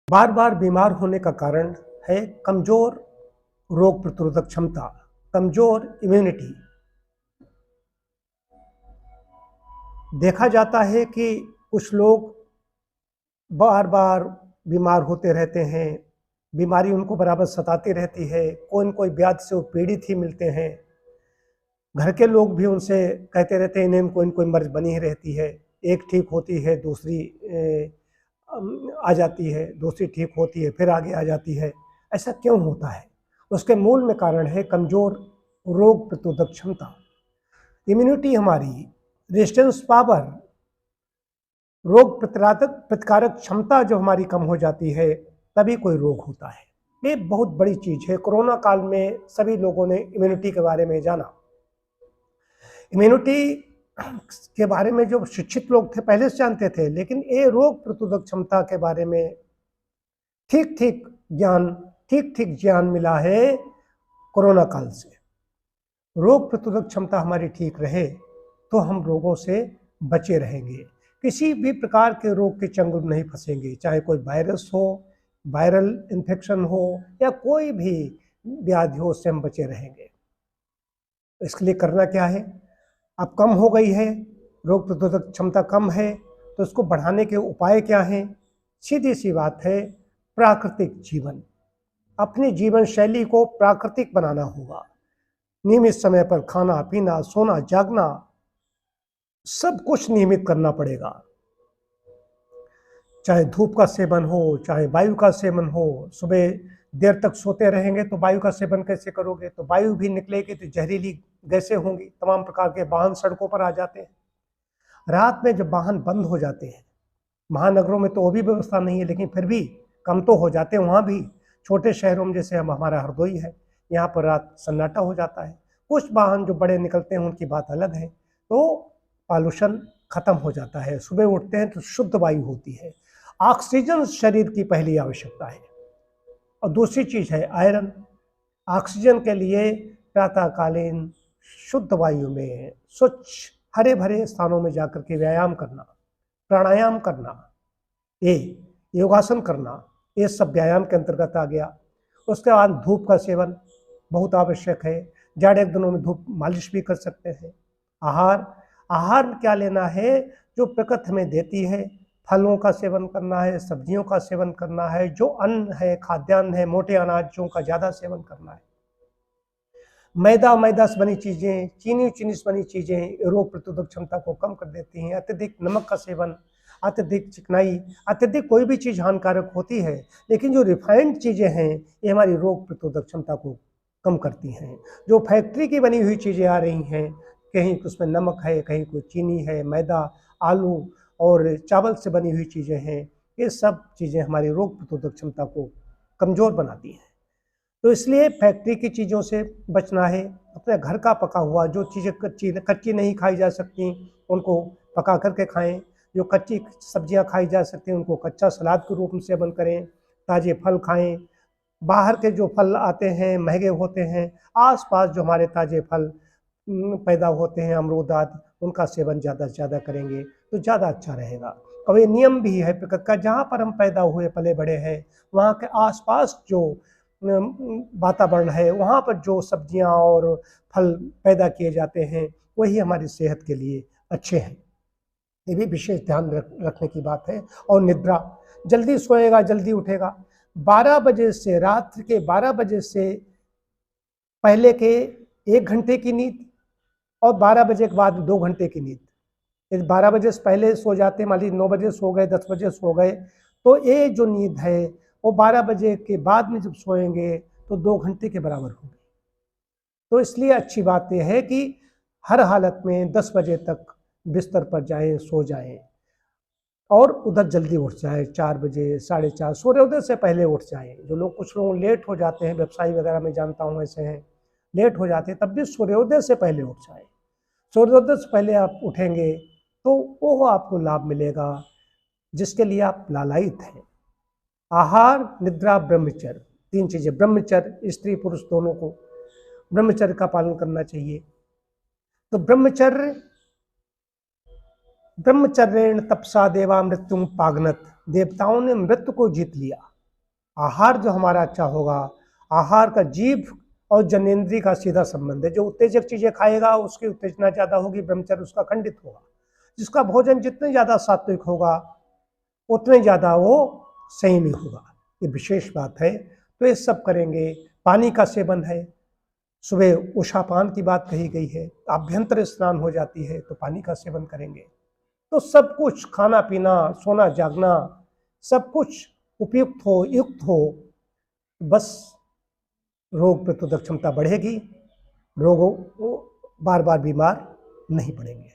बार बार बीमार होने का कारण है कमजोर रोग प्रतिरोधक क्षमता, कमजोर इम्यूनिटी। देखा जाता है कि कुछ लोग बार बार बीमार होते रहते हैं, बीमारी उनको बराबर सताती रहती है, कोई न कोई व्याधि से वो पीड़ित ही मिलते हैं। घर के लोग भी उनसे कहते रहते हैं, इन्हें कोई न कोई मर्ज बनी ही रहती है। एक ठीक होती है, दूसरी आ जाती है, दूसरी ठीक होती है, फिर आगे आ जाती है। ऐसा क्यों होता है? उसके मूल में कारण है कमजोर रोग प्रतिरोधक क्षमता। इम्यूनिटी हमारी रेजिस्टेंस पावर, रोग प्रतिकारक क्षमता जो हमारी कम हो जाती है तभी कोई रोग होता है। ये बहुत बड़ी चीज है। कोरोना काल में सभी लोगों ने इम्यूनिटी के बारे में जाना। इम्यूनिटी के बारे में जो शिक्षित लोग थे पहले से जानते थे, लेकिन ये रोग प्रतिरोधक क्षमता के बारे में ठीक ठीक ज्ञान मिला है कोरोना काल से। रोग प्रतिरोधक क्षमता हमारी ठीक रहे तो हम रोगों से बचे रहेंगे, किसी भी प्रकार के रोग के चंगुल नहीं फंसेंगे, चाहे कोई वायरस हो, वायरल इन्फेक्शन हो या कोई भी व्याधि हो, उससे हम बचे रहेंगे। इसके लिए करना क्या है? अब कम हो गई है, रोग प्रतिरोधक क्षमता कम है, तो इसको बढ़ाने के उपाय क्या हैं? सीधी सी बात है, प्राकृतिक जीवन। अपनी जीवन शैली को प्राकृतिक बनाना होगा। नियमित समय पर खाना पीना, सोना जागना, सब कुछ नियमित करना पड़ेगा। चाहे धूप का सेवन हो, चाहे वायु का सेवन हो। सुबह देर तक सोते रहेंगे तो वायु का सेवन कैसे करोगे? तो वायु भी निकलेगी तो जहरीली गैसें होंगी, तमाम प्रकार के वाहन सड़कों पर आ जाते हैं। रात में जब वाहन बंद हो जाते हैं, महानगरों में तो वो भी व्यवस्था नहीं है, लेकिन फिर भी कम तो हो जाते हैं वहाँ भी। छोटे शहरों में जैसे हम हमारा हरदोई है, यहाँ पर रात सन्नाटा हो जाता है। कुछ वाहन जो बड़े निकलते हैं उनकी बात अलग है, तो पॉल्यूशन खत्म हो जाता है। सुबह उठते हैं तो शुद्ध वायु होती है। ऑक्सीजन शरीर की पहली आवश्यकता है। और दूसरी चीज है आयरन। ऑक्सीजन के लिए प्रातःकालीन शुद्ध वायु में, स्वच्छ हरे भरे स्थानों में जाकर के व्यायाम करना, प्राणायाम करना, ये योगासन करना, ये सब व्यायाम के अंतर्गत आ गया। उसके बाद धूप का सेवन बहुत आवश्यक है। जाड़े के दिनों में धूप मालिश भी कर सकते हैं। आहार में क्या लेना है? जो प्रकृति हमें देती है, फलों का सेवन करना है, सब्जियों का सेवन करना है, जो अन्न है, खाद्यान्न है, मोटे अनाजों का ज़्यादा सेवन करना है। मैदा से बनी चीज़ें, चीनी से बनी चीज़ें रोग प्रतिरोधक क्षमता को कम कर देती हैं। अत्यधिक नमक का सेवन, अत्यधिक चिकनाई, अत्यधिक कोई भी चीज़ हानिकारक होती है, लेकिन जो रिफाइंड चीज़ें हैं ये हमारी रोग प्रतिरोधक क्षमता को कम करती हैं। जो फैक्ट्री की बनी हुई चीज़ें आ रही हैं, कहीं उसमें नमक है, कहीं कोई चीनी है, मैदा, आलू और चावल से बनी हुई चीज़ें हैं, ये सब चीज़ें हमारी रोग प्रतिरोधक क्षमता को कमज़ोर बनाती हैं। तो इसलिए फैक्ट्री की चीज़ों से बचना है। अपने घर का पका हुआ जो चीज़ें कच्ची नहीं खाई जा सकती उनको पका करके खाएं। जो कच्ची सब्जियां खाई जा सकती हैं उनको कच्चा सलाद के रूप में सेवन करें। ताज़े फल खाएं। बाहर के जो फल आते हैं महंगे होते हैं, आसपास जो हमारे ताज़े फल पैदा होते हैं, अमरूद आदि, उनका सेवन ज़्यादा से ज़्यादा करेंगे तो ज़्यादा अच्छा रहेगा। और ये नियम भी है प्रकृति का, जहाँ पर हम पैदा हुए पले बड़े हैं वहाँ के आसपास जो वातावरण है, वहाँ पर जो सब्जियाँ और फल पैदा किए जाते हैं वही हमारी सेहत के लिए अच्छे हैं। ये भी विशेष ध्यान रखने की बात है। और निद्रा, जल्दी सोएगा जल्दी उठेगा। 12 बजे से, रात्रि के 12 बजे से पहले के 1 घंटे की नींद और 12 बजे के बाद 2 घंटे की नींद। यदि 12 बजे से पहले सो जाते, मान लीजिए 9 बजे सो गए, 10 बजे सो गए, तो ये जो नींद है वो 12 बजे के बाद में जब सोएंगे तो 2 घंटे के बराबर होगी। तो इसलिए अच्छी बात यह है कि हर हालत में 10 बजे तक बिस्तर पर जाएं, सो जाएं और उधर जल्दी उठ जाए। 4 बजे, 4:30 सूर्योदय से पहले उठ जाएं। जो लोग, कुछ लोग लेट हो जाते हैं, व्यवसायी वगैरह में जानता हूँ ऐसे हैं, लेट हो जाते हैं, तब भी सूर्योदय से पहले उठ जाए। सूर्योदय से पहले आप उठेंगे तो वो आपको लाभ मिलेगा जिसके लिए आप लालायित हैं। आहार, निद्रा, ब्रह्मचर्य, 3 चीजें। ब्रह्मचर्य स्त्री पुरुष दोनों को ब्रह्मचर्य का पालन करना चाहिए। तो ब्रह्मचर्येण तपसा देवा मृत्युम पागनत, देवताओं ने मृत्यु को जीत लिया। आहार जो हमारा अच्छा होगा, आहार का जीभ और जनेंद्रिय का सीधा संबंध है। जो उत्तेजक चीज़ें खाएगा उसकी उत्तेजना ज़्यादा होगी, ब्रह्मचर्य उसका खंडित होगा। जिसका भोजन जितने ज़्यादा सात्विक होगा उतने ज़्यादा वो संयमी होगा, ये विशेष बात है। तो ये सब करेंगे। पानी का सेवन है, सुबह उषापान की बात कही गई है, आभ्यंतर स्नान हो जाती है तो पानी का सेवन करेंगे। तो सब कुछ खाना पीना सोना जागना सब कुछ उपयुक्त हो, युक्त हो, बस रोग प्रतिरोधक क्षमता बढ़ेगी, लोगों को बार बार बीमार नहीं पड़ेंगे।